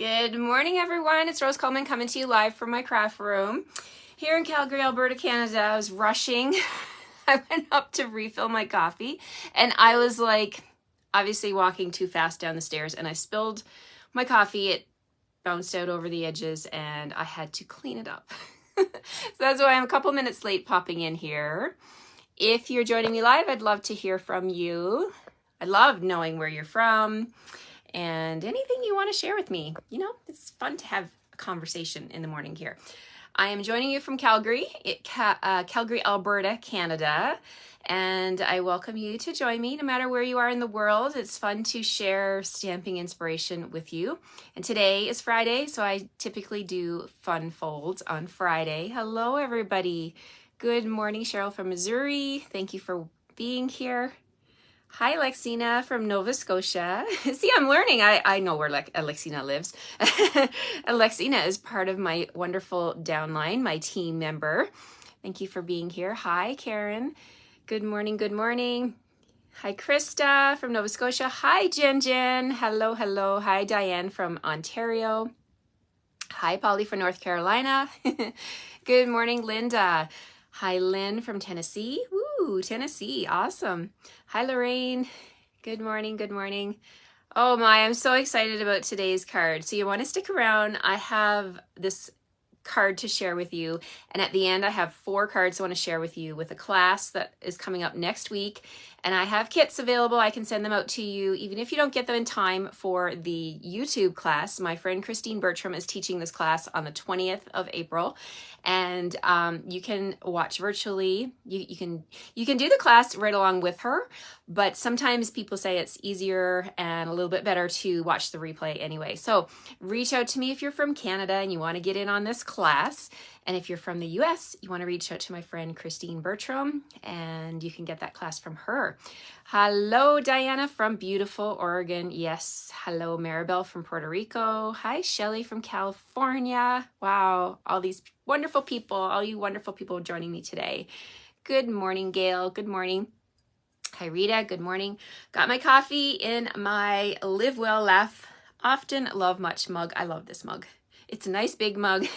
Good morning, everyone. It's Rose Coleman coming to you live from my craft room here in Calgary, Alberta, Canada. I was rushing. I went up to refill my coffee and I was like, obviously walking too fast down the stairs and I spilled my coffee. It bounced out over the edges and I had to clean it up. So that's why I'm a couple minutes late popping in here. If you're joining me live, I'd love to hear from you. I love knowing where you're from and anything you want to share with me. You know, it's fun to have a conversation in the morning here. I am joining you from Calgary, Calgary, Alberta, Canada, and I welcome you to join me no matter where you are in the world. It's fun to share stamping inspiration with you. And today is Friday, so I typically do fun folds on Friday. Hello, everybody. Good morning, Cheryl from Missouri. Thank you for being here. Hi, Lexina from Nova Scotia. See, I'm learning. I know where Lexina lives. Lexina is part of my wonderful downline, my team member. Thank you for being here. Hi, Karen. Good morning, good morning. Hi, Krista from Nova Scotia. Hi, Jen. Hello, hello. Hi, Diane from Ontario. Hi, Polly from North Carolina. Good morning, Linda. Hi, Lynn from Tennessee. Woo, Tennessee, awesome. Hi, Lorraine. Good morning, good morning. Oh my, I'm so excited about today's card. So you want to stick around. I have this card to share with you. And at the end, I have 4 cards I want to share with you with a class that is coming up next week. And I have kits available. I can send them out to you, even if you don't get them in time for the YouTube class. My friend Christine Bertram is teaching this class on the 20th of April. And you can watch virtually. You can do the class right along with her, but sometimes people say it's easier and a little bit better to watch the replay anyway. So reach out to me if you're from Canada and you want to get in on this class. And if you're from the US, you want to reach out to my friend Christine Bertram and you can get that class from her. Hello, Diana from beautiful Oregon. Yes. Hello, Maribel from Puerto Rico. Hi, Shelly from California. Wow. All these wonderful people, all you wonderful people joining me today. Good morning, Gail. Good morning. Hi, Rita. Good morning. Got my coffee in my Live Well, Laugh Often, Love Much mug. I love this mug. It's a nice big mug.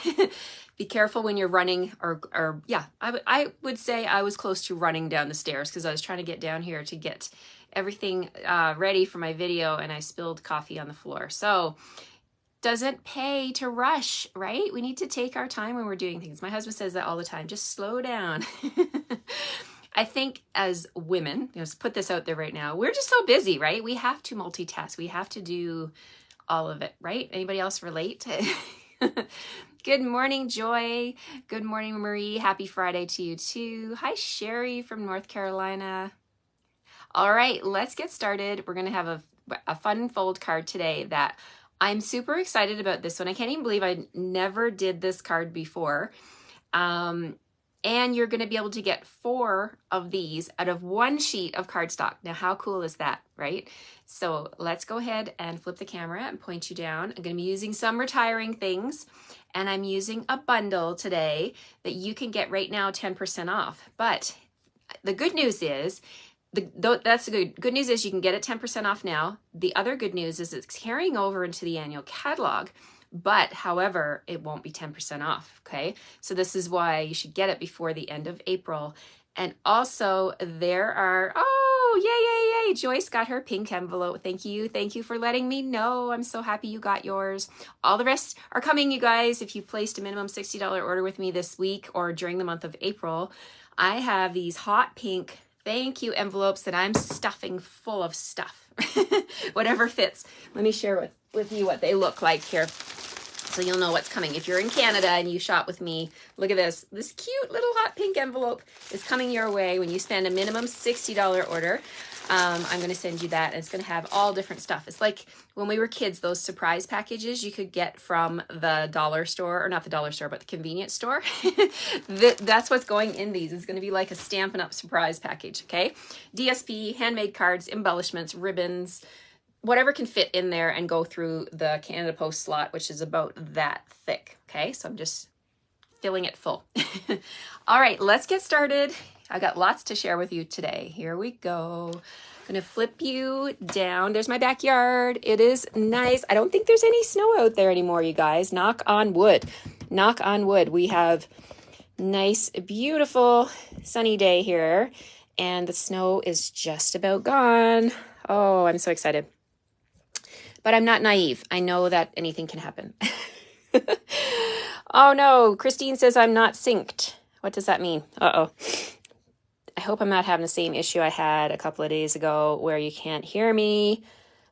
Be careful when you're running or yeah, I would say I was close to running down the stairs because I was trying to get down here to get everything ready for my video and I spilled coffee on the floor. So doesn't pay to rush, right? We need to take our time when we're doing things. My husband says that all the time, just slow down. I think as women, let's put this out there right now, we're just so busy, right? We have to multitask. We have to do all of it, right? Anybody else relate? Good morning, Joy. Good morning, Marie. Happy Friday to you too. Hi, Sherry from North Carolina. All right, let's get started. We're going to have a fun fold card today that I'm super excited about this one. I can't even believe I never did this card before. And you're going to be able to get 4 of these out of 1 sheet of cardstock. Now, how cool is that, right? So let's go ahead and flip the camera and point you down. I'm going to be using some retiring things, and I'm using a bundle today that you can get right now 10% off. But the good news is, that's the good news is you can get it 10% off now. The other good news is it's carrying over into the annual catalog. But however, it won't be 10% off, okay? So this is why you should get it before the end of April. And also there are, oh, yay. Joyce got her pink envelope. Thank you for letting me know. I'm so happy you got yours. All the rest are coming, you guys. If you placed a minimum $60 order with me this week or during the month of April, I have these hot pink thank you envelopes that I'm stuffing full of stuff, whatever fits. Let me share with you what they look like here, so you'll know what's coming. If you're in Canada and you shop with me, look at this. This cute little hot pink envelope is coming your way when you spend a minimum $60 order. I'm going to send you that. And it's going to have all different stuff. It's like when we were kids, those surprise packages you could get from the dollar store, or not the dollar store, but the convenience store. That's what's going in these. It's going to be like a Stampin' Up! Surprise package, okay? DSP, handmade cards, embellishments, ribbons, whatever can fit in there and go through the Canada Post slot, which is about that thick, okay? So I'm just filling it full. All right, let's get started. I got lots to share with you today. Here we go. I'm gonna flip you down. There's my backyard. It is nice. I don't think there's any snow out there anymore, you guys. Knock on wood. Knock on wood. We have nice, beautiful, sunny day here, and the snow is just about gone. Oh, I'm so excited. But I'm not naive. I know that anything can happen. Oh no, Christine says I'm not synced. What does that mean? Uh-oh. I hope I'm not having the same issue I had a couple of days ago where you can't hear me.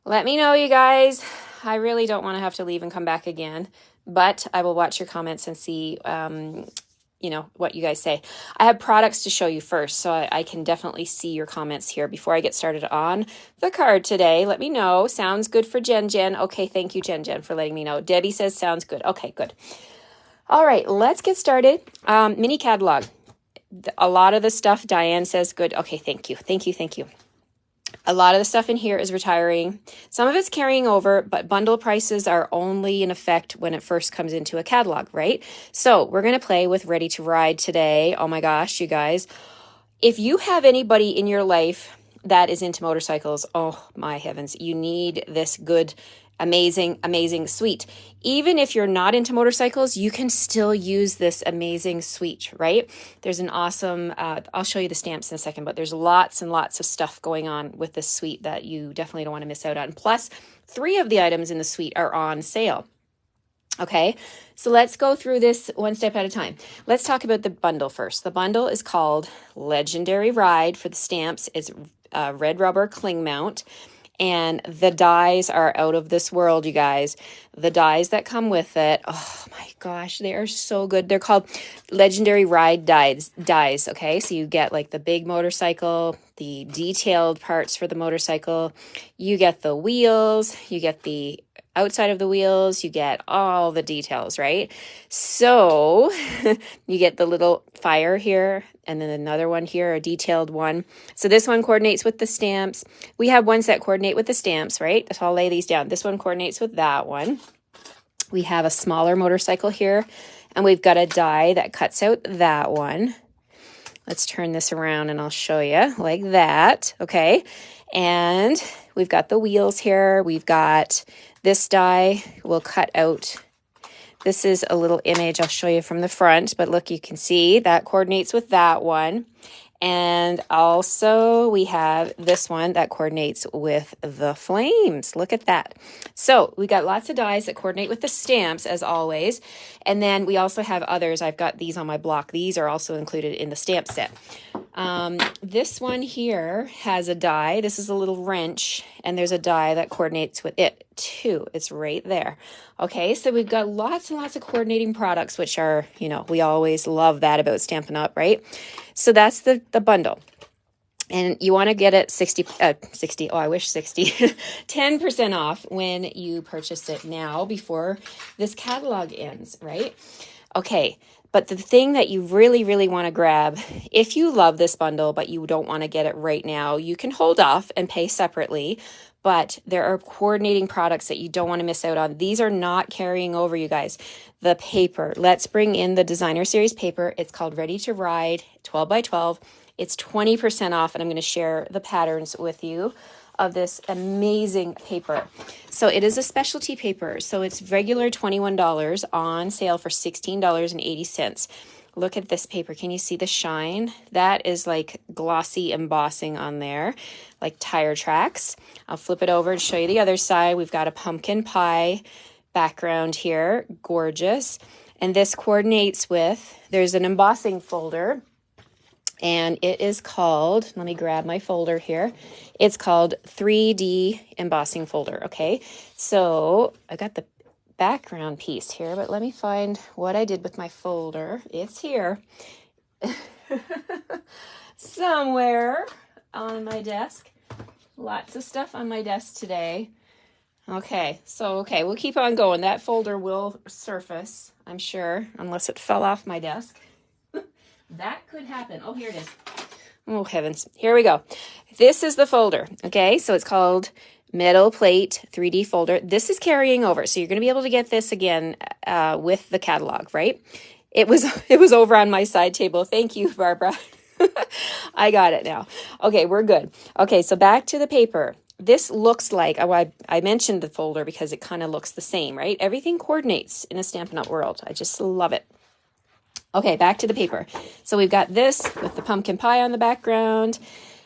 Let me know, you guys. I really don't want to have to leave and come back again, but I will watch your comments and see, you know, what you guys say. I have products to show you first, so I can definitely see your comments here before I get started on the card today. Let me know. Sounds good for Jen. Okay, thank you, Jen, for letting me know. Debbie says sounds good. Okay, good. All right, let's get started. Mini catalog. A lot of the stuff, Diane says good. Okay, thank you. A lot of the stuff in here is retiring. Some of it's carrying over, but bundle prices are only in effect when it first comes into a catalog, right? So we're going to play with Ready to Ride today. Oh my gosh, you guys. If you have anybody in your life that is into motorcycles, oh my heavens, you need this good, amazing suite. Even if you're not into motorcycles, you can still use this amazing suite, right? There's an awesome, I'll show you the stamps in a second, but there's lots and lots of stuff going on with this suite that you definitely don't want to miss out on. Plus, 3 of the items in the suite are on sale. Okay, so let's go through this one step at a time. Let's talk about the bundle first. The bundle is called Legendary Ride for the stamps. It's red rubber cling mount. And the dies are out of this world, you guys. The dies that come with it, oh my gosh, they are so good. They're called Legendary Ride dies, okay? So you get like the big motorcycle, the detailed parts for the motorcycle. You get the wheels, you get the outside of the wheels, you get all the details, right? So you get the little fire here and then another one here, a detailed one. So this one coordinates with the stamps. We have ones that coordinate with the stamps, right? So I'll lay these down. This one coordinates with that one. We have a smaller motorcycle here, and we've got a die that cuts out that one. Let's turn this around and I'll show you like that, okay? And we've got the wheels here. We've got this die will cut out. This is a little image I'll show you from the front, but look, you can see that coordinates with that one. And also we have this one that coordinates with the flames. Look at that. So we got lots of dies that coordinate with the stamps as always. And then we also have others. I've got these on my block. These are also included in the stamp set. This one here has a die. This is a little wrench, and there's a die that coordinates with it too. It's right there. Okay, so we've got lots and lots of coordinating products, which are, you know, we always love that about Stampin' Up, right? So that's the bundle. And you want to get it 60, oh, I wish 60, 10% off when you purchase it now before this catalog ends, right? Okay. But the thing that you really want to grab, if you love this bundle, but you don't want to get it right now, you can hold off and pay separately. But there are coordinating products that you don't want to miss out on. These are not carrying over, you guys. The paper. Let's bring in the designer series paper. It's called Ready to Ride 12 by 12. It's 20% off, and I'm going to share the patterns with you of this amazing paper. So it is a specialty paper. So it's regular $21 on sale for $16.80. Look at this paper. Can you see the shine? That is like glossy embossing on there, like tire tracks. I'll flip it over and show you the other side. We've got a pumpkin pie background here. Gorgeous. And this coordinates with, there's an embossing folder. And it is called, let me grab my folder here. It's called 3D embossing folder, okay? So I got the background piece here, but let me find what I did with my folder. It's here. Somewhere on my desk. Lots of stuff on my desk today. Okay, we'll keep on going. That folder will surface, I'm sure, unless it fell off my desk. That could happen. Oh, here it is. Oh, heavens. Here we go. This is the folder. Okay, so it's called Metal Plate 3D Folder. This is carrying over, so you're going to be able to get this again with the catalog, right? It was over on my side table. Thank you, Barbara. I got it now. Okay, we're good. Okay, so back to the paper. This looks like, oh, I mentioned the folder because it kind of looks the same, right? Everything coordinates in a Stampin' Up! World. I just love it. Okay, back to the paper. So we've got this with the pumpkin pie on the background.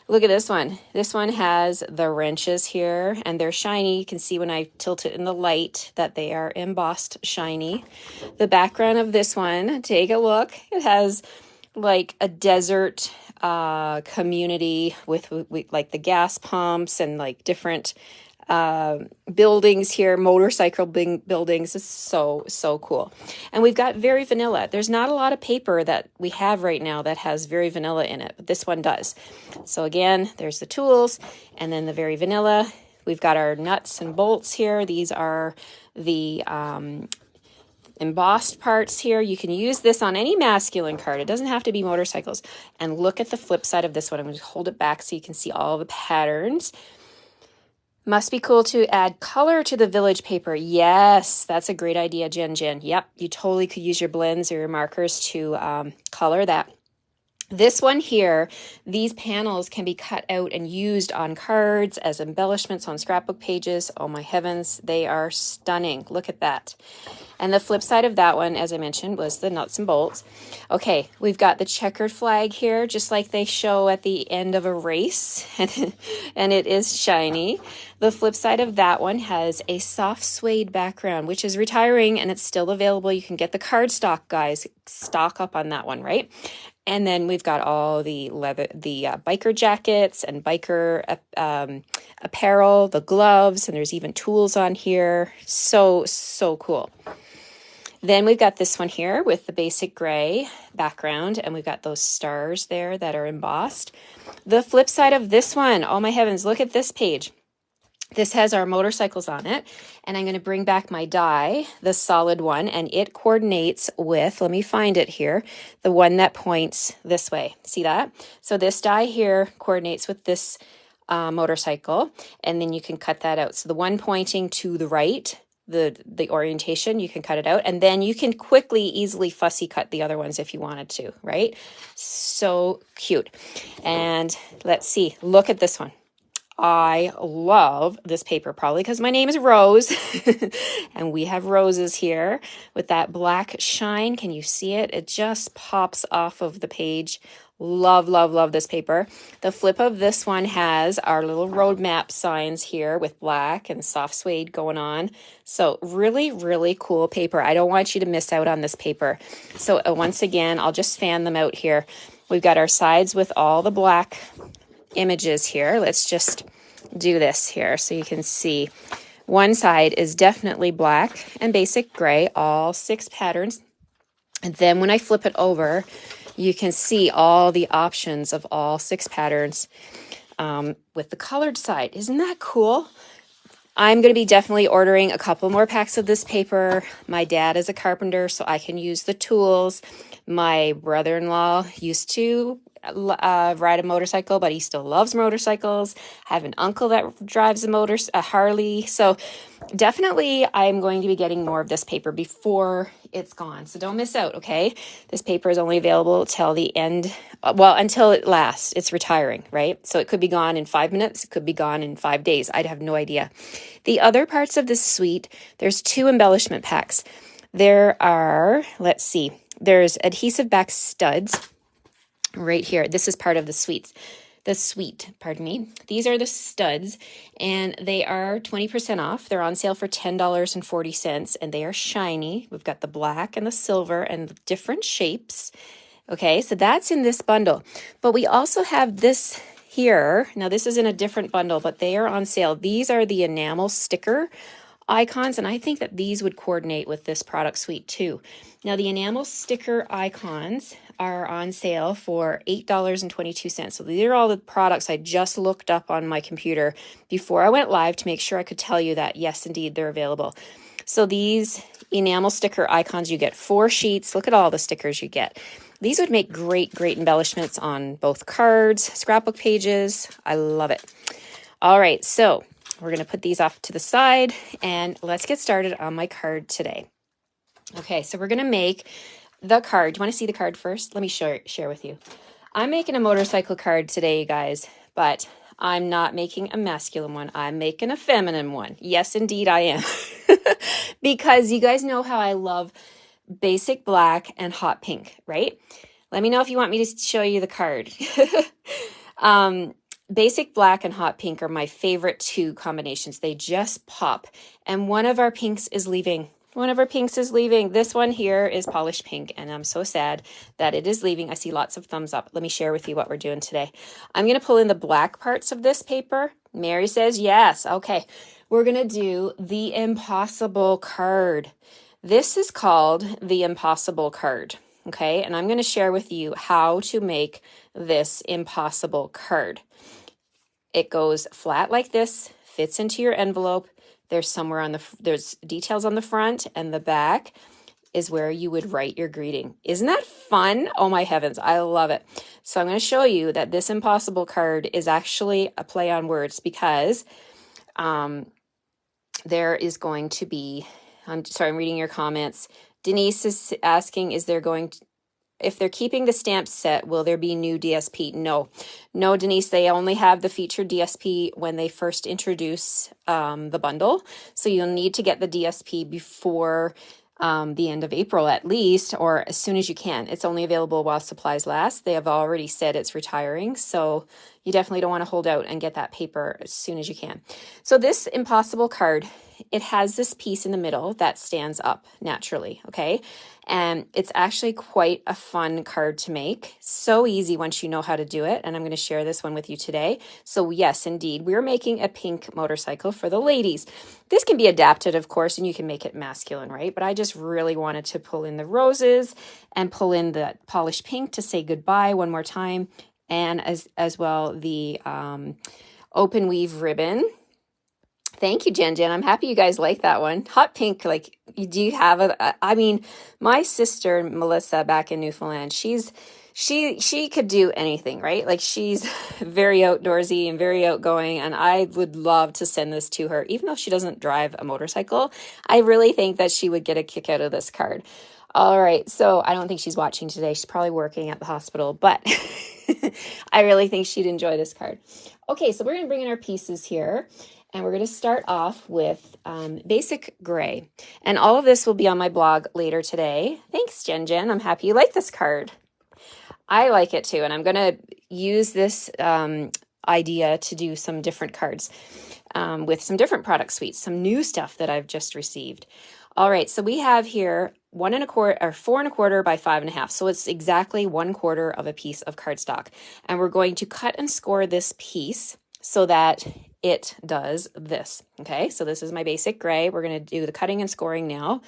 Look at this one. This one has the wrenches here, and they're shiny. You can see when I tilt it in the light that they are embossed shiny. The background of this one, take a look. It has like a desert community with like the gas pumps and like different buildings here, motorcycle buildings. It's so cool. And we've got Very Vanilla. There's not a lot of paper that we have right now that has Very Vanilla in it, but this one does. So again, there's the tools and then the Very Vanilla. We've got our nuts and bolts here. These are the embossed parts here. You can use this on any masculine card. It doesn't have to be motorcycles. And look at the flip side of this one. I'm going to hold it back so you can see all the patterns. Must be cool to add color to the village paper. Yes, that's a great idea, Jen. Yep, you totally could use your blends or your markers to color that. This one here, these panels can be cut out and used on cards as embellishments on scrapbook pages. Oh my heavens, they are stunning. Look at that. And the flip side of that one, as I mentioned, was the nuts and bolts. Okay, we've got the checkered flag here, just like they show at the end of a race, and it is shiny. The flip side of that one has a soft suede background, which is retiring, and it's still available. You can get the card stock, guys. Stock up on that one, right? And then we've got all the leather, the biker jackets and biker apparel, the gloves, and there's even tools on here. So cool. Then we've got this one here with the basic gray background, and we've got those stars there that are embossed. The flip side of this one, oh my heavens, look at this page. This has our motorcycles on it, and I'm going to bring back my die, the solid one, and it coordinates with, let me find it here, the one that points this way. See that? So this die here coordinates with this motorcycle, and then you can cut that out. So the one pointing to the right, the orientation, you can cut it out, and then you can quickly, easily fussy cut the other ones if you wanted to, right? So cute. And let's see, look at this one. I love this paper, probably because my name is Rose and we have roses here with that black shine. Can you see it? It just pops off of the page. Love, love, love this paper. The flip of this one has our little roadmap signs here with black and soft suede going on. So really, really cool paper. I don't want you to miss out on this paper. So once again, I'll just fan them out here. We've got our sides with all the black images here. Let's just do this here so you can see. One side is definitely black and basic gray, all 6 patterns. And then when I flip it over, you can see all the options of all 6 patterns with the colored side. Isn't that cool? I'm going to be definitely ordering a couple more packs of this paper. My dad is a carpenter, so I can use the tools. My brother-in-law used to ride a motorcycle, but he still loves motorcycles. I have an uncle that drives a Harley. So definitely I'm going to be getting more of this paper before it's gone. So don't miss out, okay? This paper is only available till the end, well, until it lasts. It's retiring, right? So it could be gone in 5 minutes. It could be gone in 5 days. I'd have no idea. The other parts of this suite, there's 2 embellishment packs. There are, let's see, there's adhesive back studs right here. This is part of the suite, pardon me. These are the studs, and they are 20% off. They're on sale for $10.40, and they are shiny. We've got the black and the silver and different shapes. Okay, so that's in this bundle. But we also have this here. Now, this is in a different bundle, but they are on sale. These are the enamel sticker icons, and I think that these would coordinate with this product suite too. Now, the enamel sticker icons are on sale for $8.22. So these are all the products I just looked up on my computer before I went live to make sure I could tell you that, yes, indeed, they're available. So these enamel sticker icons, you get 4 sheets. Look at all the stickers you get. These would make great, great embellishments on both cards, scrapbook pages. I love it. All right, so we're going to put these off to the side, and let's get started on my card today. Okay, so we're going to make the card. Do you want to see the card first? Let me share with you. I'm making a motorcycle card today, you guys, but I'm not making a masculine one. I'm making a feminine one. Yes, indeed, I am. Because you guys know how I love basic black and hot pink, right? Let me know if you want me to show you the card. Basic black and hot pink are my favorite two combinations. They just pop. And one of our pinks is leaving. One of our pinks is leaving. This one here is polished pink, and I'm so sad that it is leaving. I see lots of thumbs up. Let me share with you what we're doing today. I'm going to pull in the black parts of this paper. Mary says yes. Okay. We're going to do the impossible card. This is called the impossible card. Okay. And I'm going to share with you how to make this impossible card. It goes flat like this, fits into your envelope. There's there's details on the front, and the back is where you would write your greeting. Isn't that fun? Oh my heavens, I love it. So I'm going to show you that this impossible card is actually a play on words, because there is going to be, I'm reading your comments. Denise is asking, if they're keeping the stamp set, will there be new DSP? No, Denise, they only have the featured DSP when they first introduce the bundle. So you'll need to get the DSP before the end of April at least, or as soon as you can. It's only available while supplies last. They have already said it's retiring. So you definitely don't want to hold out and get that paper as soon as you can. So this impossible card, it has this piece in the middle that stands up naturally, okay? And it's actually quite a fun card to make. So easy once you know how to do it. And I'm going to share this one with you today. So yes, indeed, we're making a pink motorcycle for the ladies. This can be adapted, of course, and you can make it masculine, right? But I just really wanted to pull in the roses and pull in the polished pink to say goodbye one more time. And as well, the open weave ribbon. Thank you, Jen. I'm happy you guys like that one. Hot pink, like, do you have I mean, my sister, Melissa, back in Newfoundland, she could do anything, right? Like, she's very outdoorsy and very outgoing, and I would love to send this to her. Even though she doesn't drive a motorcycle, I really think that she would get a kick out of this card. All right, so I don't think she's watching today. She's probably working at the hospital, but I really think she'd enjoy this card. Okay, so we're going to bring in our pieces here. And we're going to start off with basic gray. And all of this will be on my blog later today. Thanks, Jen. I'm happy you like this card. I like it too. And I'm going to use this idea to do some different cards with some different product suites, some new stuff that I've just received. All right, so we have here 4 1/4 by 5 1/2. So it's exactly 1/4 of a piece of cardstock. And we're going to cut and score this piece so that it does this. Okay, so this is my basic gray. We're going to do the cutting and scoring now.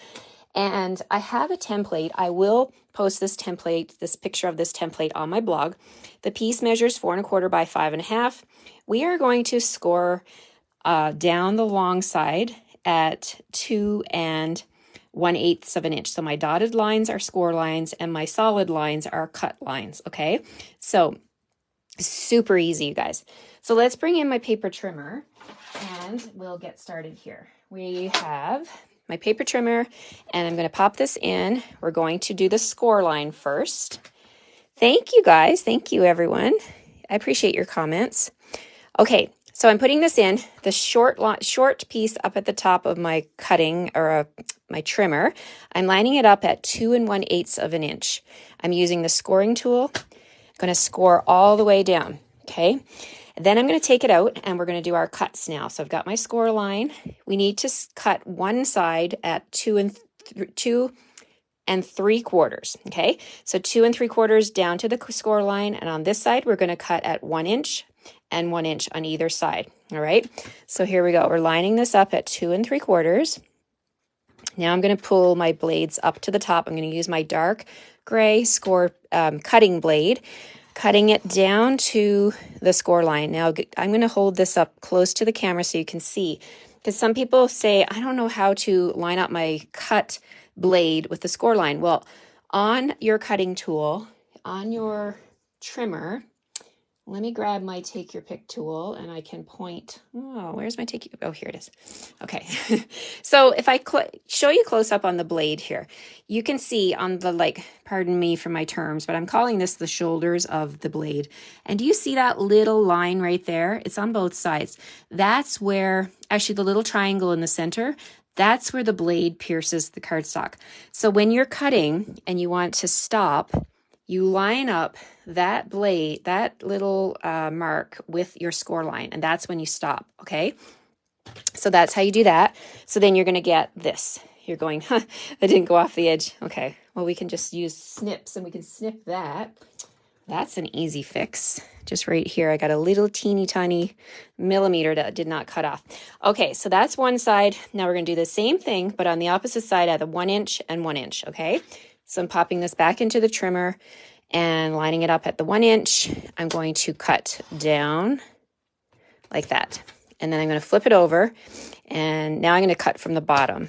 And I have a template. I will post this template, this picture of this template on my blog. The piece measures 4 1/4 by 5 1/2. We are going to score down the long side at 2 1/8 of an inch. So my dotted lines are score lines and my solid lines are cut lines. Okay, so super easy, you guys. So let's bring in my paper trimmer and we'll get started here. We have my paper trimmer and I'm going to pop this in. We're going to do the score line first. Thank you, guys. Thank you, everyone. I appreciate your comments. Okay, so I'm putting this in, the short piece up at the top of my cutting or my trimmer. I'm lining it up at 2 1/8 of an inch. I'm using the scoring tool. I'm going to score all the way down, okay? Then I'm going to take it out and we're going to do our cuts now. So I've got my score line. We need to cut one side at 2 3/4. Okay, so 2 3/4 down to the score line, and on this side we're going to cut at 1 inch and 1 inch on either side. All right, so here we go. We're lining this up at 2 3/4. Now I'm going to pull my blades up to the top. I'm going to use my dark gray score cutting blade, cutting it down to the score line. Now I'm going to hold this up close to the camera so you can see, because some people say, I don't know how to line up my cut blade with the score line. Well, on your cutting tool, on your trimmer, let me grab my take your pick tool and I can point. Oh, where's my take? Oh, here it is. Okay. So if I show you close up on the blade here, you can see on the, like, pardon me for my terms, but I'm calling this the shoulders of the blade. And do you see that little line right there? It's on both sides. That's where, actually the little triangle in the center, that's where the blade pierces the cardstock. So when you're cutting and you want to stop, you line up that blade, that little mark with your score line, and that's when you stop, okay? So that's how you do that. So then you're going to get this. You're going, huh, that didn't go off the edge. Okay, well, we can just use snips, and we can snip that. That's an easy fix. Just right here, I got a little teeny tiny millimeter that did not cut off. Okay, so that's one side. Now we're going to do the same thing, but on the opposite side at the 1 inch and 1 inch, okay? So I'm popping this back into the trimmer and lining it up at the 1 inch. I'm going to cut down like that. And then I'm going to flip it over. And now I'm going to cut from the bottom.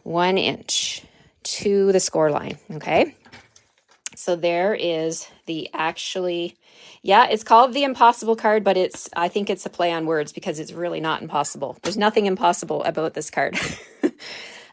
1 inch to the score line, okay? So there is the yeah, it's called the impossible card, but I think it's a play on words because it's really not impossible. There's nothing impossible about this card.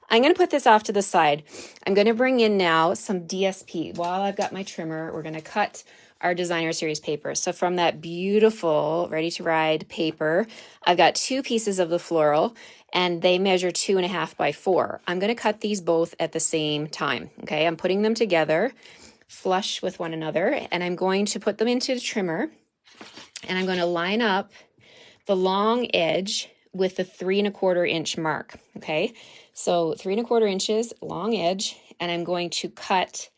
I'm going to put this off to the side. I'm going to bring in now some DSP. While I've got my trimmer, we're going to cut our designer series paper. So from that beautiful ready to ride paper, I've got 2 pieces of the floral and they measure 2.5 by 4. I'm going to cut these both at the same time. Okay, I'm putting them together flush with one another, and I'm going to put them into the trimmer, and I'm going to line up the long edge with the 3¼ inch mark. Okay, so 3¼ inches long edge, and I'm going to cut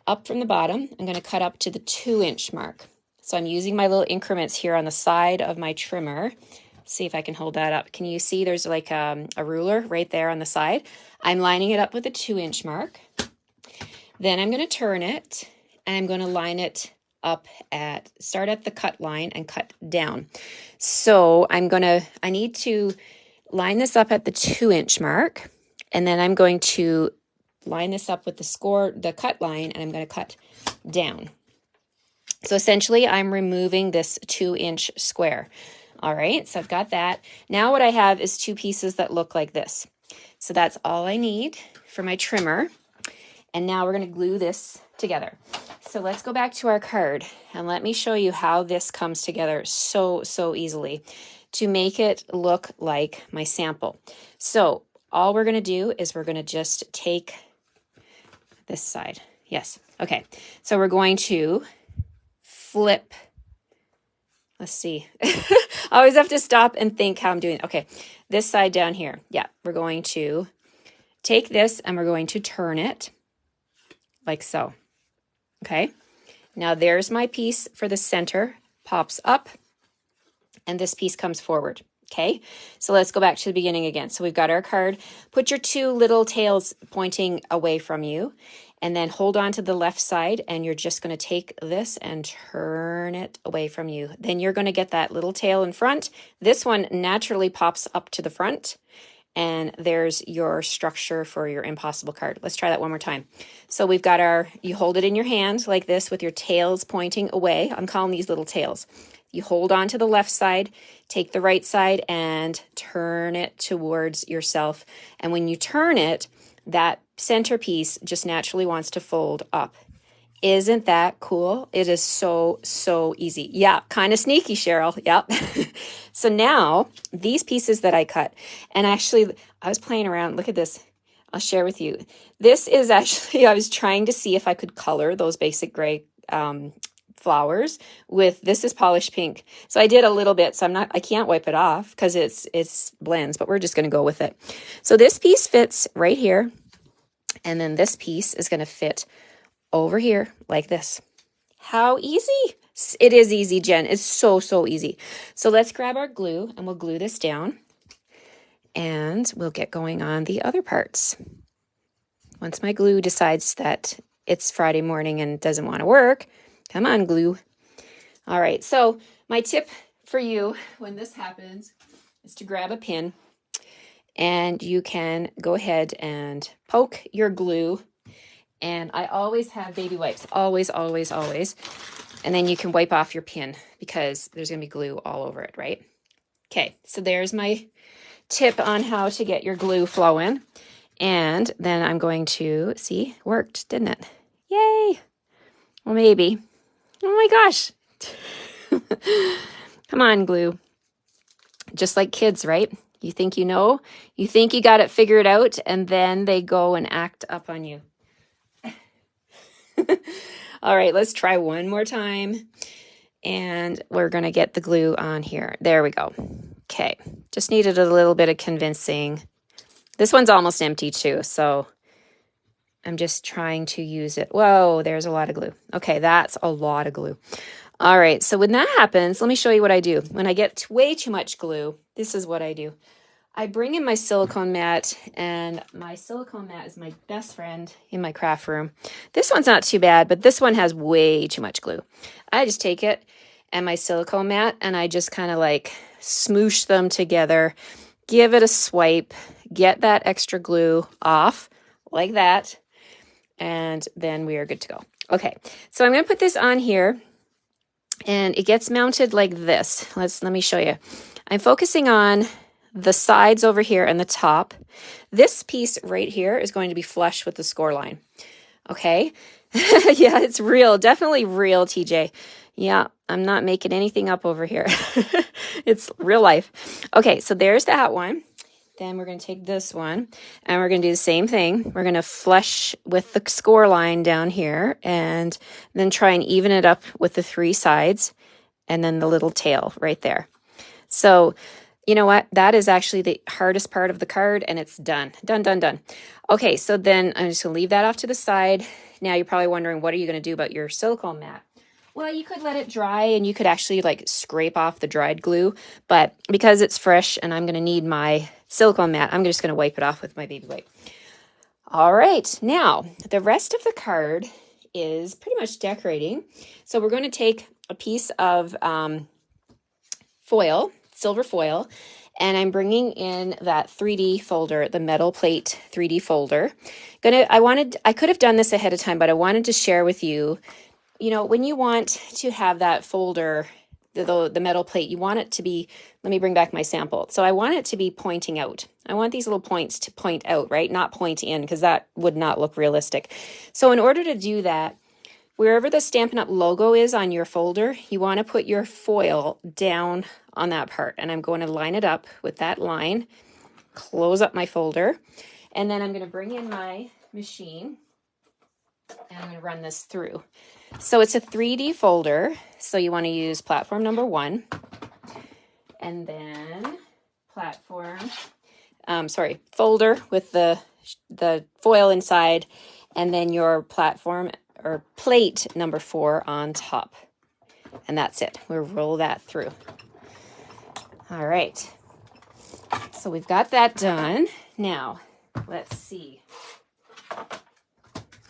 up from the bottom. I'm going to cut up to the 2 inch mark. So I'm using my little increments here on the side of my trimmer. See if I can hold that up. Can you see there's like a ruler right there on the side? I'm lining it up with the 2 inch mark. Then I'm going to turn it, and I'm going to line it up start at the cut line and cut down. So I need to line this up at the 2 inch mark, and then I'm going to line this up with the cut line, and I'm going to cut down. So essentially I'm removing this 2 inch square. All right, so I've got that. Now what I have is 2 pieces that look like this. So that's all I need for my trimmer. And now we're going to glue this together. So let's go back to our card and let me show you how this comes together so easily to make it look like my sample. So all we're going to do is we're going to just take this side. Yes. Okay. So we're going to flip. Let's see. I always have to stop and think how I'm doing. Okay. This side down here. Yeah. We're going to take this and we're going to turn it like so. Okay, now there's my piece for the center, pops up, and this piece comes forward. Okay, so let's go back to the beginning again. So we've got our card. Put your 2 little tails pointing away from you, and then hold on to the left side, and you're just going to take this and turn it away from you. Then you're going to get that little tail in front. This one naturally pops up to the front. And there's your structure for your impossible card. Let's try that one more time. So we've got you hold it in your hand like this with your tails pointing away. I'm calling these little tails. You hold on to the left side, take the right side and turn it towards yourself. And when you turn it, that centerpiece just naturally wants to fold up. Isn't that cool? It is so easy. Yeah, kind of sneaky, Cheryl. Yep. So now these pieces that I cut, and actually I was playing around. Look at this. I'll share with you. This is actually, I was trying to see if I could color those basic gray flowers with, this is polished pink. So I did a little bit, so I can't wipe it off because it's blends, but we're just going to go with it. So this piece fits right here. And then this piece is going to fit over here like this. How easy? It is easy, Jen. It's so easy. So let's grab our glue and we'll glue this down and we'll get going on the other parts. Once my glue decides that it's Friday morning and doesn't want to work, come on, glue. All right, so my tip for you when this happens is to grab a pin, and you can go ahead and poke your glue. And I always have baby wipes, always. And then you can wipe off your pin because there's going to be glue all over it, right? Okay, so there's my tip on how to get your glue flowing. And then I'm going to, see, worked, didn't it? Yay! Well, maybe. Oh my gosh. Come on, glue. Just like kids, right? You think you know, you think you got it figured out, and then they go and act up on you. All right, let's try one more time. And we're going to get the glue on here. There we go. Okay, just needed a little bit of convincing. This one's almost empty too, so I'm just trying to use it. Whoa, there's a lot of glue. Okay, that's a lot of glue. All right, so when that happens, let me show you what I do. When I get way too much glue, this is what I do. I bring in my silicone mat, and my silicone mat is my best friend in my craft room. This one's not too bad, but this one has way too much glue. I just take it and my silicone mat, and I just kind of like smoosh them together, give it a swipe, get that extra glue off like that, and then we are good to go. Okay, so I'm going to put this on here, and it gets mounted like this. Let me show you. I'm focusing on the sides over here and the top. This piece right here is going to be flush with the score line. Okay. Yeah, it's real. Definitely real, TJ. Yeah, I'm not making anything up over here. It's real life. Okay, so there's that one. Then we're going to take this one and we're going to do the same thing. We're going to flush with the score line down here and then try and even it up with the three sides and then the little tail right there. So you know what? That is actually the hardest part of the card, and it's done. Done, done, done. Okay, so then I'm just going to leave that off to the side. Now you're probably wondering, what are you going to do about your silicone mat? Well, you could let it dry, and you could actually like scrape off the dried glue, but because it's fresh and I'm going to need my silicone mat, I'm just going to wipe it off with my baby wipe. All right, now the rest of the card is pretty much decorating. So we're going to take a piece of foil, silver foil, and I'm bringing in that 3D folder, the metal plate 3D folder. I could have done this ahead of time, but I wanted to share with you, you know, when you want to have that folder, the metal plate, you want it to be, let me bring back my sample. So I want it to be pointing out. I want these little points to point out, right? Not point in, because that would not look realistic. So in order to do that, wherever the Stampin' Up! Logo is on your folder, you want to put your foil down on that part. And I'm going to line it up with that line, close up my folder, and then I'm going to bring in my machine, and I'm going to run this through. So it's a 3D folder, so you want to use platform number 1, and then folder with the foil inside, and then your platform or plate number 4 on top. And that's it. We'll roll that through. All right. So we've got that done. Now, let's see.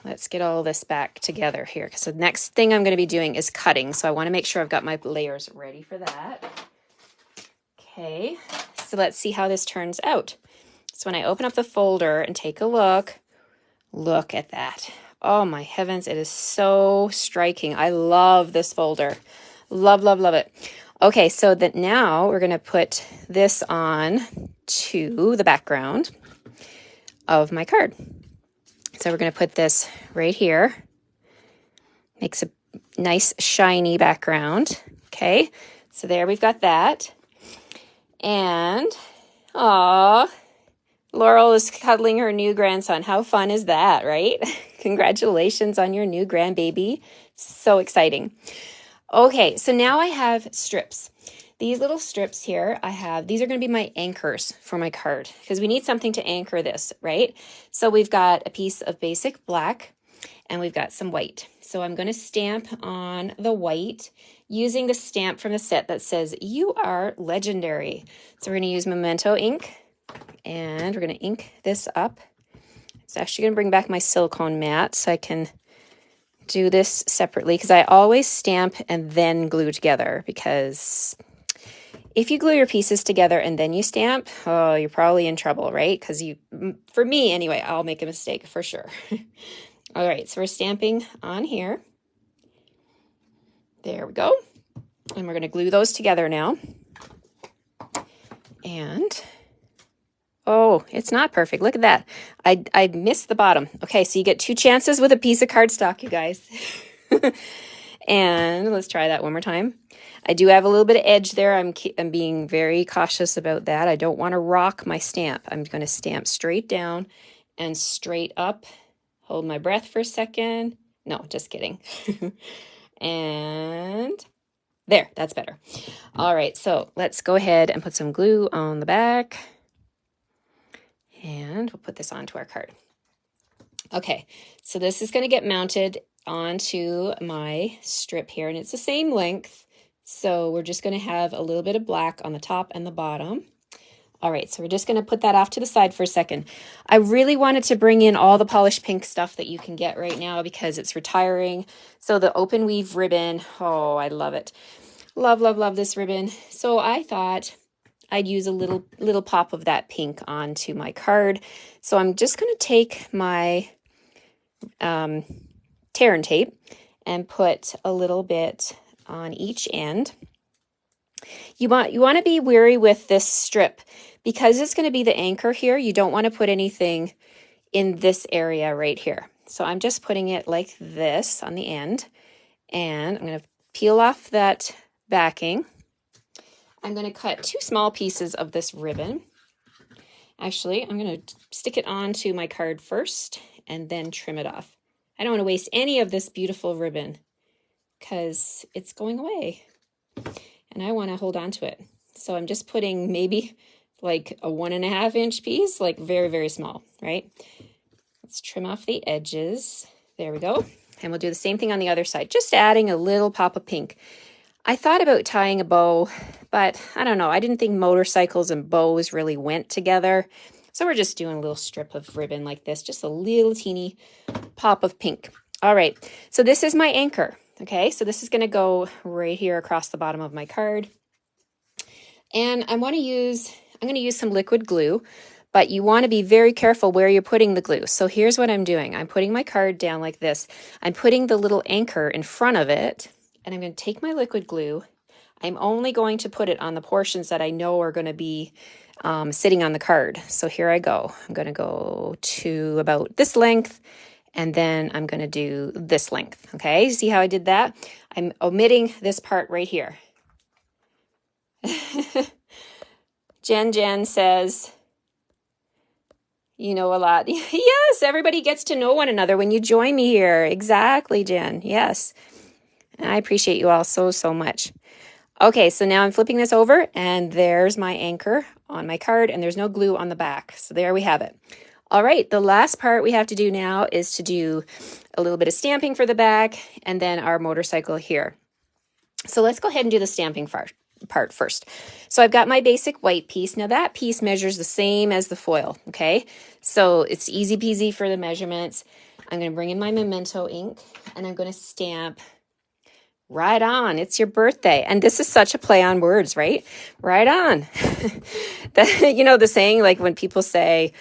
Let's get all this back together here. So the next thing I'm going to be doing is cutting. So I want to make sure I've got my layers ready for that. Okay. So let's see how this turns out. So when I open up the folder and take a look at that. Oh my heavens, it is so striking. I love this folder. Love, love, love it. Okay, so that now we're going to put this on to the background of my card. So we're going to put this right here. Makes a nice shiny background. Okay, so there we've got that. And, aw, Laurel is cuddling her new grandson. How fun is that, right? Congratulations on your new grandbaby. So exciting. Okay, so now I have strips. These little strips here these are going to be my anchors for my card because we need something to anchor this, right? So we've got a piece of basic black and we've got some white. So I'm going to stamp on the white using the stamp from the set that says, "You are legendary." So we're going to use Memento ink. And we're going to ink this up. It's actually going to bring back my silicone mat so I can do this separately because I always stamp and then glue together, because if you glue your pieces together and then you stamp, oh, you're probably in trouble, right? Because for me anyway, I'll make a mistake for sure. All right, so we're stamping on here. There we go. And we're going to glue those together now. And, oh, it's not perfect. Look at that. I missed the bottom. Okay, so you get 2 chances with a piece of cardstock, you guys. And let's try that one more time. I do have a little bit of edge there. I'm being very cautious about that. I don't want to rock my stamp. I'm going to stamp straight down and straight up. Hold my breath for a second. No, just kidding. And there, that's better. All right, so let's go ahead and put some glue on the back. And we'll put this onto our card. Okay, so this is going to get mounted onto my strip here, and it's the same length. So we're just going to have a little bit of black on the top and the bottom. All right, so we're just going to put that off to the side for a second. I really wanted to bring in all the polished pink stuff that you can get right now because it's retiring. So the open weave ribbon, oh, I love it. Love, love, love this ribbon. So I thought I'd use a little pop of that pink onto my card. So I'm just going to take my tear and tape and put a little bit on each end. You want to be wary with this strip because it's going to be the anchor here. You don't want to put anything in this area right here. So I'm just putting it like this on the end, and I'm going to peel off that backing. I'm going to cut 2 small pieces of this ribbon. Actually, I'm going to stick it onto my card first and then trim it off. I don't want to waste any of this beautiful ribbon because it's going away and I want to hold on to it. So I'm just putting maybe like a 1.5 inch piece, like very, very small, right? Let's trim off the edges. There we go. And we'll do the same thing on the other side, just adding a little pop of pink. I thought about tying a bow, but I don't know. I didn't think motorcycles and bows really went together. So we're just doing a little strip of ribbon like this, just a little teeny pop of pink. All right, so this is my anchor. Okay, so this is going to go right here across the bottom of my card. And I'm going to use some liquid glue, but you want to be very careful where you're putting the glue. So here's what I'm doing. I'm putting my card down like this. I'm putting the little anchor in front of it, and I'm going to take my liquid glue. I'm only going to put it on the portions that I know are going to be sitting on the card. So here I go. I'm going to go to about this length, and then I'm going to do this length. Okay, see how I did that? I'm omitting this part right here. Jen says, you know a lot. Yes, everybody gets to know one another when you join me here. Exactly, Jen. Yes. And I appreciate you all so, so much. Okay, so now I'm flipping this over, and there's my anchor on my card, and there's no glue on the back. So there we have it. All right, the last part we have to do now is to do a little bit of stamping for the back, and then our motorcycle here. So let's go ahead and do the stamping part first. So I've got my basic white piece. Now that piece measures the same as the foil, okay? So it's easy peasy for the measurements. I'm going to bring in my Memento ink, and I'm going to stamp right on. It's your birthday. And this is such a play on words, right? Right on. You know the saying, like when people say,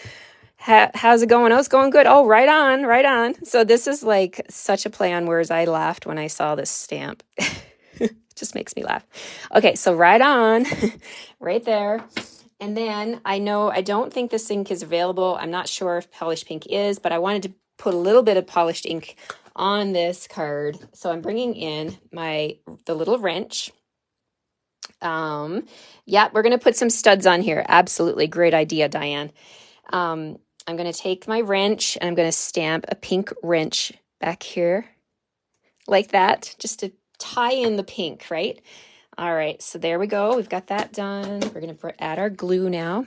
how's it going? Oh, it's going good. Oh, right on, right on. So this is like such a play on words. I laughed when I saw this stamp. Just makes me laugh. Okay, so right on, right there. And then I don't think this ink is available. I'm not sure if polished pink is, but I wanted to put a little bit of polished ink on this card. So I'm bringing in the little wrench. Yeah, we're going to put some studs on here. Absolutely. Great idea, Diane. I'm going to take my wrench and I'm going to stamp a pink wrench back here like that, just to tie in the pink, right? All right, so there we go. We've got that done. We're going to add our glue now.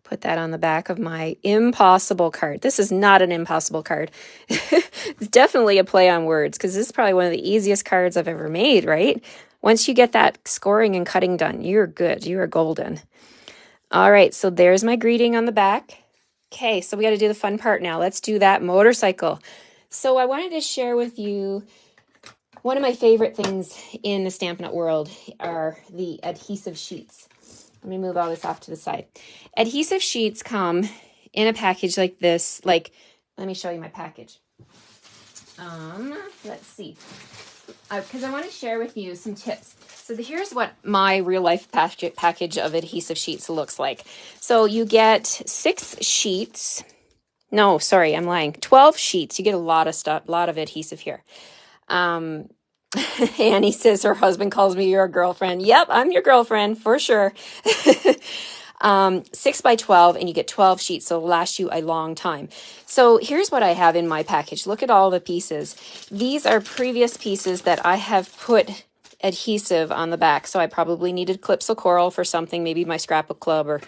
Put that on the back of my impossible card. This is not an impossible card. It's definitely a play on words because this is probably one of the easiest cards I've ever made, right? Once you get that scoring and cutting done, you're good. You are golden. All right, so there's my greeting on the back. Okay, so we got to do the fun part now. Let's do that motorcycle. So I wanted to share with you one of my favorite things in the Stampin' Up! World are the adhesive sheets. Let me move all this off to the side. Adhesive sheets come in a package like this. Let me show you my package. Let's see. because I want to share with you some tips. So here's what my real life package of adhesive sheets looks like. So you get 6 sheets. No, sorry, I'm lying. 12 sheets. You get a lot of stuff, a lot of adhesive here. Annie says her husband calls me your girlfriend. Yep, I'm your girlfriend for sure. 6 by 12, and you get 12 sheets, so it'll last you a long time. So here's what I have in my package. Look at all the pieces. These are previous pieces that I have put adhesive on the back. So I probably needed Clipsal Coral for something, maybe my scrapbook club, or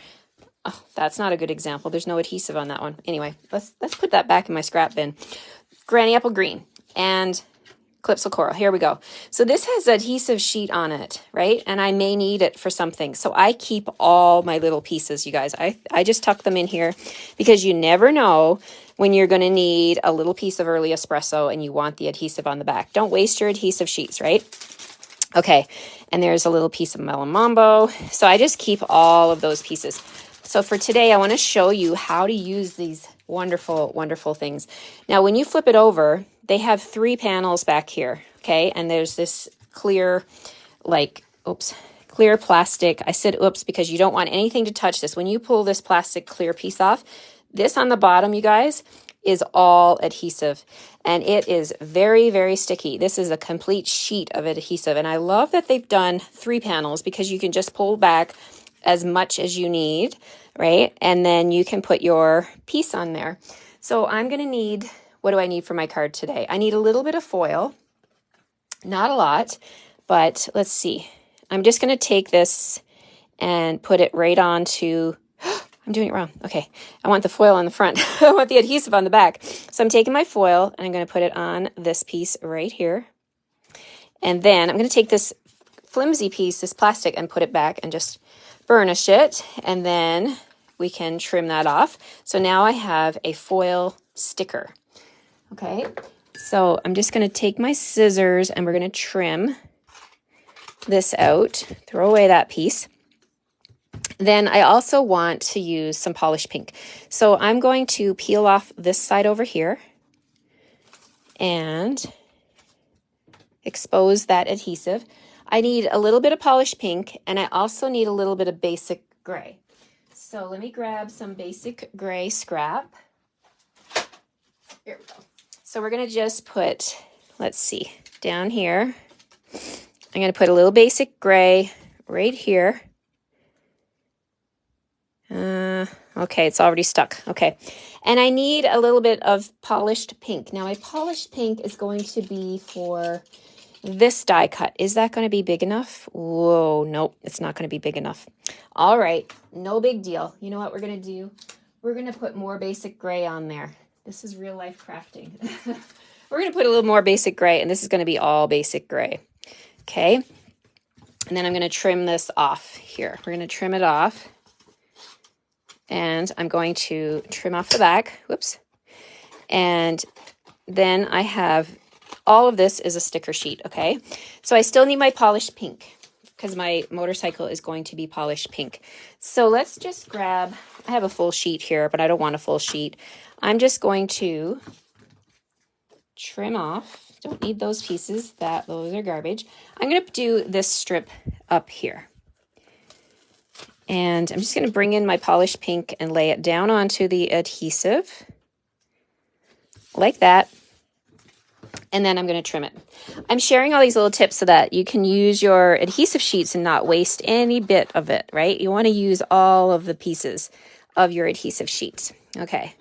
oh, that's not a good example. There's no adhesive on that one. Anyway, let's put that back in my scrap bin. Granny Apple Green and Clipsal Coral. Here we go. So this has adhesive sheet on it, right? And I may need it for something. So I keep all my little pieces, you guys. I just tuck them in here because you never know when you're going to need a little piece of early espresso and you want the adhesive on the back. Don't waste your adhesive sheets, right? Okay, and there's a little piece of Melon Mambo. So I just keep all of those pieces. So for today, I want to show you how to use these wonderful, wonderful things. Now, when you flip it over, they have 3 panels back here, okay? And there's this clear, like, oops, clear plastic. I said oops because you don't want anything to touch this. When you pull this plastic clear piece off, this on the bottom, you guys, is all adhesive, and it is very, very sticky. This is a complete sheet of adhesive, and I love that they've done 3 panels because you can just pull back as much as you need, right? And then you can put your piece on there. So I'm going to need, what do I need for my card today? I need a little bit of foil, not a lot, but let's see. I'm just going to take this and put it right onto, I'm doing it wrong. Okay. I want the foil on the front. I want the adhesive on the back. So I'm taking my foil and I'm going to put it on this piece right here. And then I'm going to take this flimsy piece, this plastic, and put it back and just burnish it. And then we can trim that off. So now I have a foil sticker. Okay. So I'm just going to take my scissors and we're going to trim this out, throw away that piece. Then I also want to use some polished pink. So I'm going to peel off this side over here and expose that adhesive. I need a little bit of polished pink, and I also need a little bit of basic gray. So let me grab some basic gray scrap. Here we go. So we're going to just put, let's see, down here. I'm going to put a little basic gray right here. Okay, it's already stuck. Okay, and I need a little bit of polished pink. Now my polished pink is going to be for this die cut. Is that going to be big enough? Whoa, nope, it's not going to be big enough. All right, no big deal. You know what we're going to do? We're going to put more basic gray on there. This is real life crafting. We're going to put a little more basic gray, and this is going to be all basic gray. Okay, and then I'm going to trim this off here. We're going to trim it off. And I'm going to trim off the back. Whoops. And then I have, all of this is a sticker sheet, okay? So I still need my polished pink because my motorcycle is going to be polished pink. So let's just grab, I have a full sheet here, but I don't want a full sheet. I'm just going to trim off. Don't need those pieces. Those are garbage. I'm going to do this strip up here. And I'm just going to bring in my polished pink and lay it down onto the adhesive like that. And then I'm going to trim it. I'm sharing all these little tips so that you can use your adhesive sheets and not waste any bit of it, right? You want to use all of the pieces of your adhesive sheets. Okay.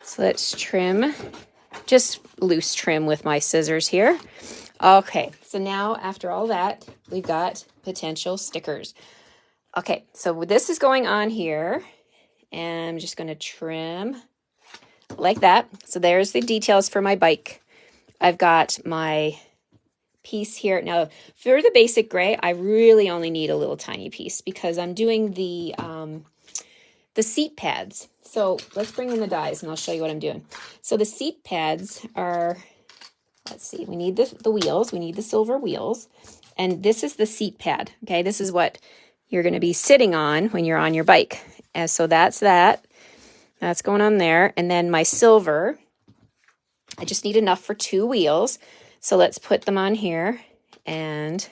So let's trim, just loose trim with my scissors here. Okay. So now after all that, we've got potential stickers. Okay, so this is going on here, and I'm just going to trim like that. So there's the details for my bike. I've got my piece here. Now, for the basic gray, I really only need a little tiny piece because I'm doing the seat pads. So let's bring in the dies, and I'll show you what I'm doing. So the seat pads are, let's see, we need the wheels. We need the silver wheels, and this is the seat pad, okay? This is what you're going to be sitting on when you're on your bike. And so that's that. That's going on there. And then my silver, I just need enough for 2 wheels. So let's put them on here. And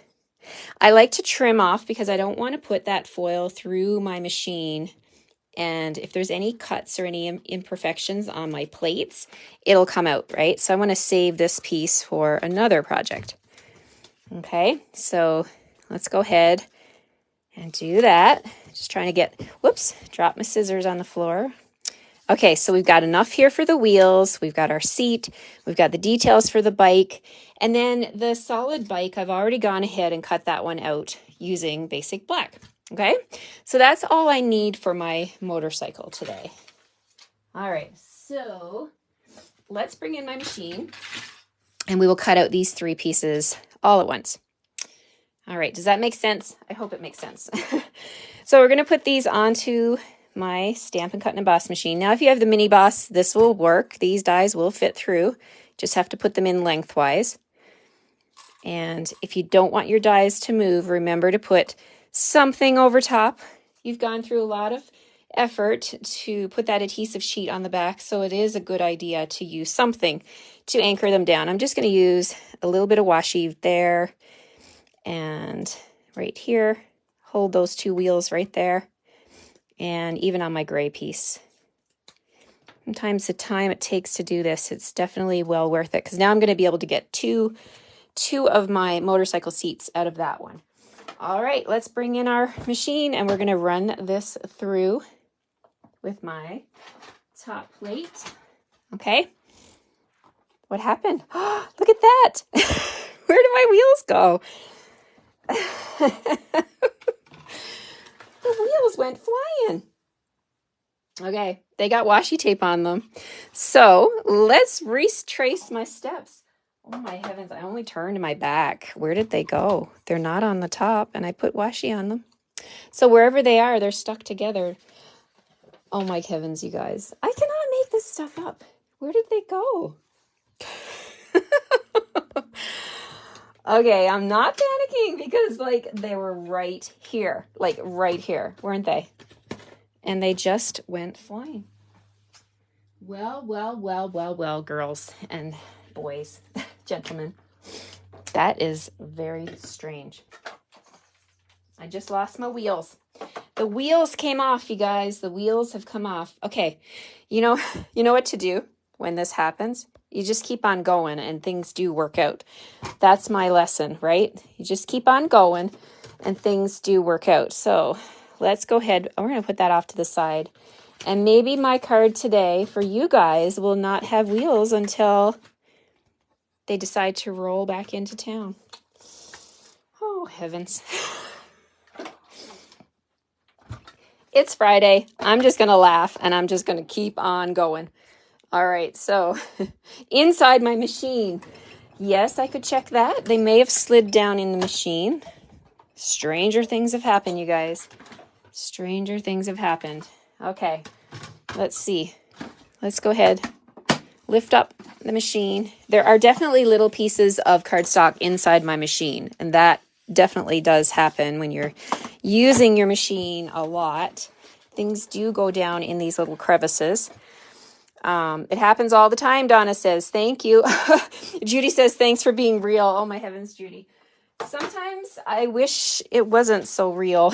I like to trim off because I don't want to put that foil through my machine. And if there's any cuts or any imperfections on my plates, it'll come out, right? So I want to save this piece for another project. Okay, so let's go ahead and do that. Just trying to get, whoops, drop my scissors on the floor. Okay, so we've got enough here for the wheels. We've got our seat. We've got the details for the bike. And then the solid bike, I've already gone ahead and cut that one out using basic black. Okay, so that's all I need for my motorcycle today. All right, so let's bring in my machine and we will cut out these 3 pieces all at once. All right, does that make sense? I hope it makes sense. So we're gonna put these onto my Stampin' Cut and Emboss machine. Now, if you have the mini boss, this will work. These dies will fit through. Just have to put them in lengthwise. And if you don't want your dies to move, remember to put something over top. You've gone through a lot of effort to put that adhesive sheet on the back, so it is a good idea to use something to anchor them down. I'm just going to use a little bit of washi there and right here. Hold those 2 wheels right there, and even on my gray piece. Sometimes the time it takes to do this, it's definitely well worth it, because now I'm going to be able to get two of my motorcycle seats out of that one. All right, let's bring in our machine and we're going to run this through with my top plate. Okay. What happened? Oh, look at that. Where did my wheels go? The wheels went flying. Okay, they got washi tape on them. So let's retrace my steps. Oh my heavens, I only turned my back. Where did they go? They're not on the top, and I put washi on them. So wherever they are, they're stuck together. Oh my heavens, you guys. I cannot make this stuff up. Where did they go? Okay, I'm not panicking because, like, they were right here. Like, right here, weren't they? And they just went flying. Well, well, well, well, well, girls and boys, gentlemen. That is very strange. I just lost my wheels. The wheels came off, you guys. The wheels have come off. Okay, you know what to do when this happens? You just keep on going and things do work out. That's my lesson, right? You just keep on going and things do work out. So let's go ahead. We're going to put that off to the side. And maybe my card today for you guys will not have wheels until they decide to roll back into town. Oh, heavens. It's Friday. I'm just going to laugh and I'm just going to keep on going. All right, so inside my machine. Yes, I could check that. They may have slid down in the machine. Stranger things have happened, you guys. Stranger things have happened. Okay, let's see. Let's go ahead. Lift up the machine. There are definitely little pieces of cardstock inside my machine, and that definitely does happen when you're using your machine a lot. Things do go down in these little crevices. It happens all the time, Donna says. Thank you. Judy says, thanks for being real. Oh, my heavens, Judy. Sometimes I wish it wasn't so real.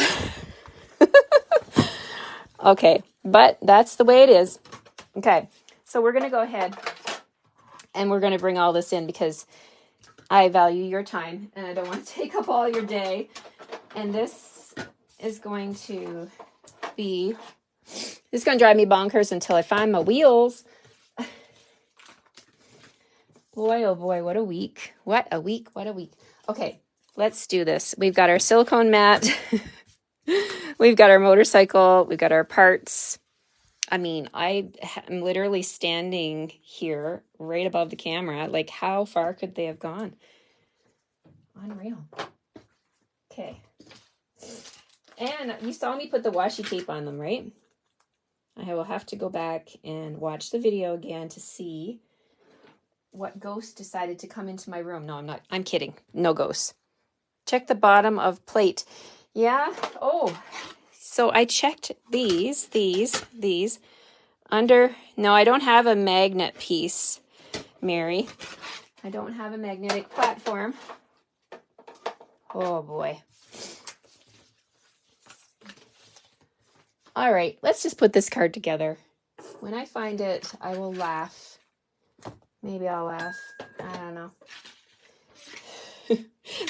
Okay, but that's the way it is. Okay, so we're going to go ahead and we're going to bring all this in because I value your time and I don't want to take up all your day. And this is going to be... This is going to drive me bonkers until I find my wheels. Boy, oh boy, what a week. What a week, what a week. Okay, let's do this. We've got our silicone mat. We've got our motorcycle. We've got our parts. I mean, I am literally standing here right above the camera. Like, how far could they have gone? Unreal. Okay. And you saw me put the washi tape on them, right? I will have to go back and watch the video again to see what ghost decided to come into my room. No, I'm not. I'm kidding. No ghosts. Check the bottom of plate. Yeah. Oh, so I checked these under. No, I don't have a magnet piece, Mary. I don't have a magnetic platform. Oh boy. All right, let's just put this card together. When I find it, I will laugh. Maybe I'll laugh. I don't know.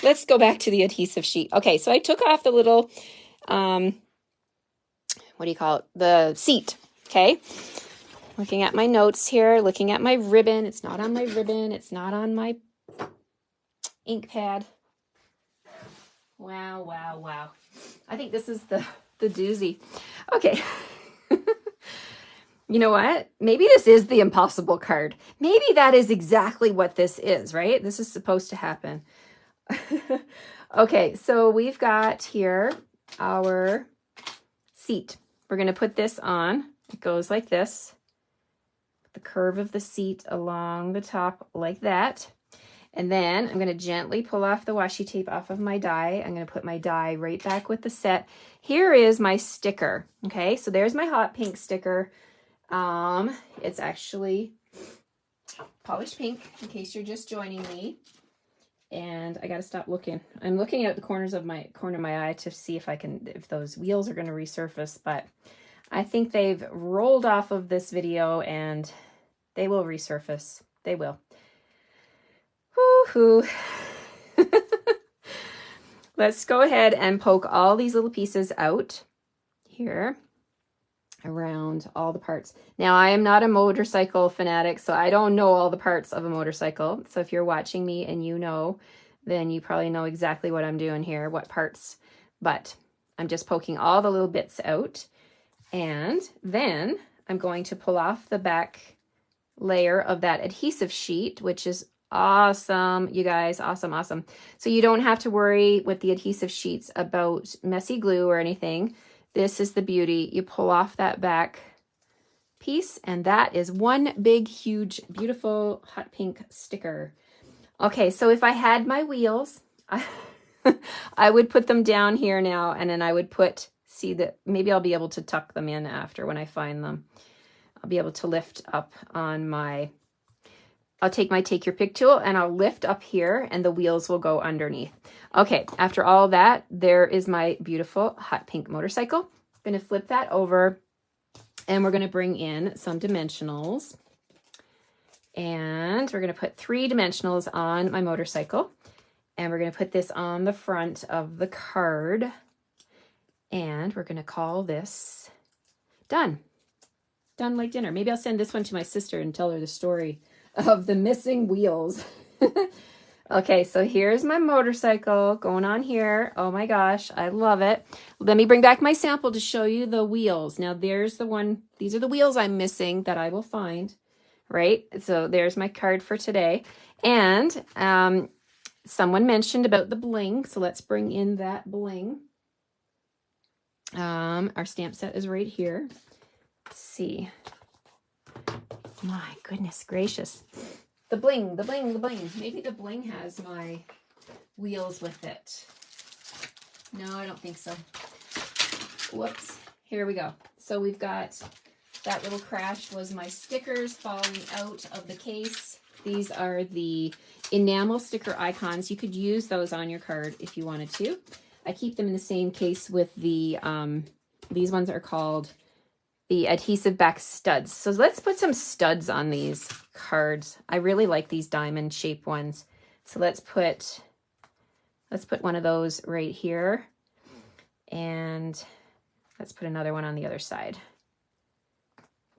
Let's go back to the adhesive sheet. Okay, so I took off the little, what do you call it? The seat, okay? Looking at my notes here, looking at my ribbon. It's not on my ribbon. It's not on my ink pad. Wow, wow, wow. I think this is the doozy. Okay. You know what? Maybe this is the impossible card. Maybe that is exactly what this is, right? This is supposed to happen. Okay, so we've got here our seat. We're going to put this on. It goes like this. The curve of the seat along the top like that. And then I'm going to gently pull off the washi tape off of my die. I'm going to put my die right back with the set. Here is my sticker. Okay, so there's my hot pink sticker. It's actually polished pink in case you're just joining me. And I got to stop looking. I'm looking at the corner of my eye to see if those wheels are going to resurface, but I think they've rolled off of this video and they will resurface. They will. Woo-hoo. Let's go ahead and poke all these little pieces out here around all the parts. Now, I am not a motorcycle fanatic, so I don't know all the parts of a motorcycle. So if you're watching me and you know, then you probably know exactly what I'm doing here, what parts. But I'm just poking all the little bits out. And then I'm going to pull off the back layer of that adhesive sheet, which is awesome, you guys. Awesome, awesome. So you don't have to worry with the adhesive sheets about messy glue or anything. This is the beauty. You pull off that back piece, and that is one big, huge, beautiful hot pink sticker. Okay, so if I had my wheels, I would put them down here now, and then I would see that maybe I'll be able to tuck them in after when I find them. I'll be able to lift up on I'll take my Take Your Pick tool and I'll lift up here and the wheels will go underneath. Okay, after all that, there is my beautiful hot pink motorcycle. I'm going to flip that over and we're going to bring in some dimensionals. And we're going to put 3 dimensionals on my motorcycle. And we're going to put this on the front of the card. And we're going to call this Done. Done like dinner. Maybe I'll send this one to my sister and tell her the story of the missing wheels. Okay, so here's my motorcycle going on here. Oh my gosh, I love it. Let me bring back my sample to show you the wheels. Now there's the one, these are the wheels I'm missing that I will find, right? So there's my card for today. And someone mentioned about the bling, so let's bring in that bling. Our stamp set is right here. Let's see. My goodness gracious. The bling, the bling, the bling. Maybe the bling has my wheels with it. No, I don't think so. Whoops. Here we go. So we've got that little crash was my stickers falling out of the case. These are the enamel sticker icons. You could use those on your card if you wanted to. I keep them in the same case with the, these ones are called the adhesive back studs. So let's put some studs on these cards. I really like these diamond shape ones. So let's put one of those right here. And let's put another one on the other side.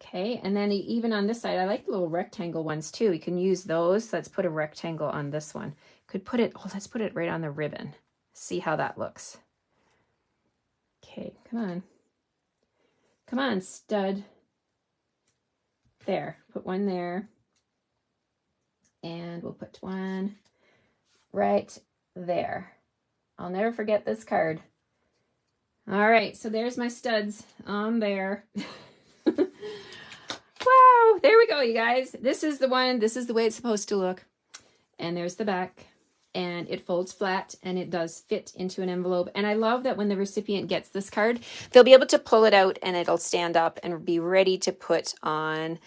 Okay, and then even on this side, I like the little rectangle ones too. You can use those. So let's put a rectangle on this one. Could put it, let's put it right on the ribbon. See how that looks. Okay, come on. Come on, stud. There, put one there. And we'll put one right there. I'll never forget this card. All right, so there's my studs on there. Wow, there we go, you guys. This is the one, this is the way it's supposed to look. And there's the back. And it folds flat and it does fit into an envelope. And I love that when the recipient gets this card, they'll be able to pull it out and it'll stand up and be ready to put on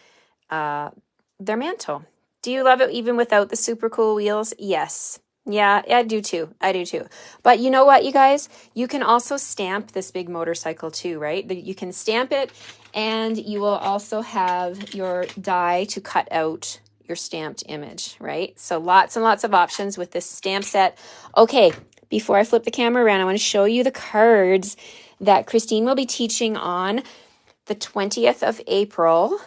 their mantle Do you love it even without the super cool wheels? Yes. Yeah, I do too. I do too. But you know what, you guys? You can also stamp this big motorcycle too, right? You can stamp it, and you will also have your die to cut out your stamped image, right? So lots and lots of options with this stamp set. Okay, before I flip the camera around, I want to show you the cards that Christine will be teaching on the 20th of April.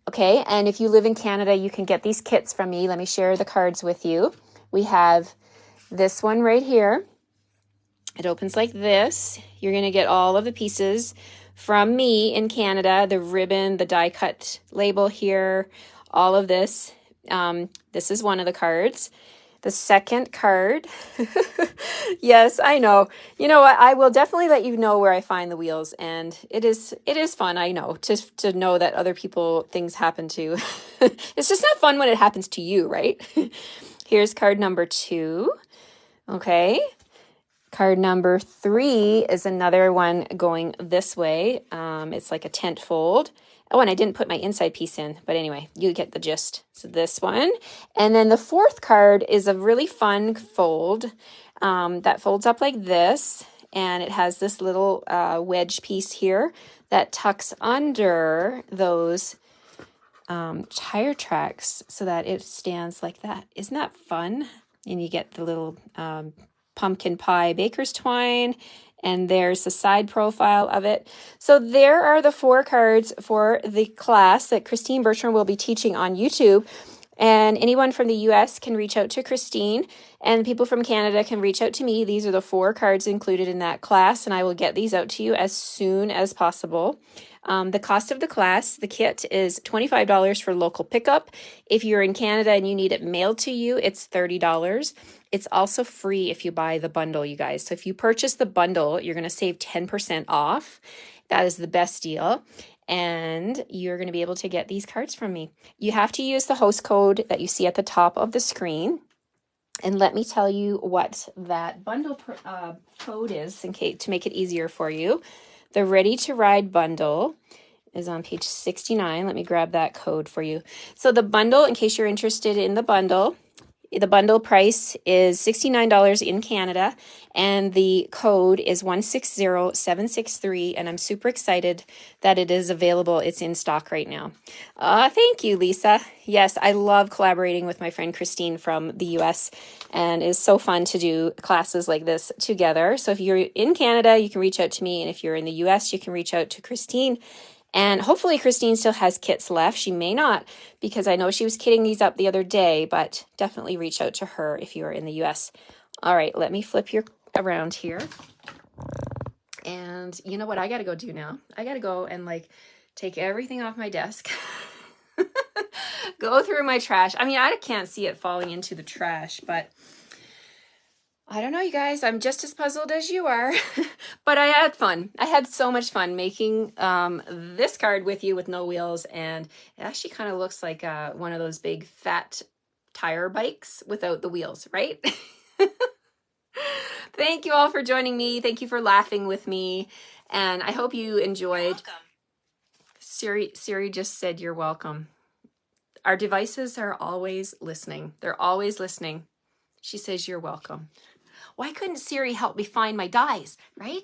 Okay, and if you live in Canada, you can get these kits from me. Let me share the cards with you. We have this one right here. It opens like this. You're going to get all of the pieces from me in Canada, the ribbon, the die cut label here, all of this. This is one of the cards. The second card, yes, I know. You know what? I will definitely let you know where I find the wheels, and it is fun. I know to know that other people things happen to. It's just not fun when it happens to you, right? Here's card number 2. Okay. Card number 3 is another one going this way. It's like a tent fold. Oh, and I didn't put my inside piece in, but anyway, you get the gist. So this one. And then the 4th card is a really fun fold that folds up like this. And it has this little wedge piece here that tucks under those tire tracks so that it stands like that. Isn't that fun? And you get the little pumpkin pie baker's twine, and there's the side profile of it. So there are the 4 cards for the class that Christine Bertram will be teaching on YouTube. And anyone from the US can reach out to Christine, and people from Canada can reach out to me. These are the 4 cards included in that class, and I will get these out to you as soon as possible. The cost of the class, the kit, is $25 for local pickup. If you're in Canada and you need it mailed to you, it's $30. It's also free if you buy the bundle, you guys. So if you purchase the bundle, you're going to save 10% off. That is the best deal. And you're going to be able to get these cards from me. You have to use the host code that you see at the top of the screen. And let me tell you what that bundle code is in case, to make it easier for you. The Ready to Ride bundle is on page 69. Let me grab that code for you. So the bundle, in case you're interested in the bundle price is $69 in Canada, and the code is 160763, and I'm super excited that it is available. It's in stock right now. Thank you, Lisa. Yes, I love collaborating with my friend Christine from the US, and it's so fun to do classes like this together. So if you're in Canada, you can reach out to me, and if you're in the US, you can reach out to Christine. And hopefully Christine still has kits left. She may not, because I know she was kitting these up the other day, but definitely reach out to her if you are in the US. All right, let me flip you around here. And you know what I got to go do now? I got to go and take everything off my desk. Go through my trash. I mean, I can't see it falling into the trash, but I don't know, you guys. I'm just as puzzled as you are, but I had fun. I had so much fun making this card with you with no wheels, and it actually kind of looks like one of those big fat tire bikes without the wheels, right? Thank you all for joining me. Thank you for laughing with me, and I hope you enjoyed. Siri just said you're welcome. Our devices are always listening. They're always listening. She says you're welcome. Why couldn't Siri help me find my dies, right?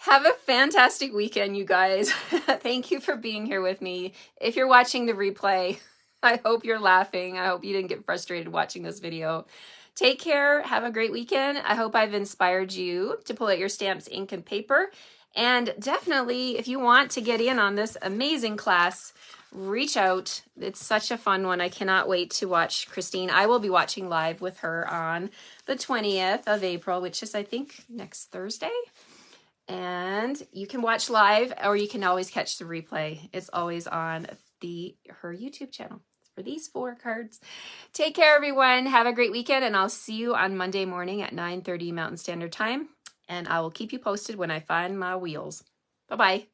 Have a fantastic weekend, you guys. Thank you for being here with me. If you're watching the replay, I hope you're laughing. I hope you didn't get frustrated watching this video. Take care. Have a great weekend. I hope I've inspired you to pull out your stamps, ink, and paper. And definitely, if you want to get in on this amazing class, reach out. It's such a fun one. I cannot wait to watch Christine. I will be watching live with her on the 20th of April, which is, I think, next Thursday. And you can watch live, or you can always catch the replay. It's always on her YouTube channel for these 4 cards. Take care, everyone. Have a great weekend, and I'll see you on Monday morning at 9:30 Mountain Standard Time. And I will keep you posted when I find my wheels. Bye-bye.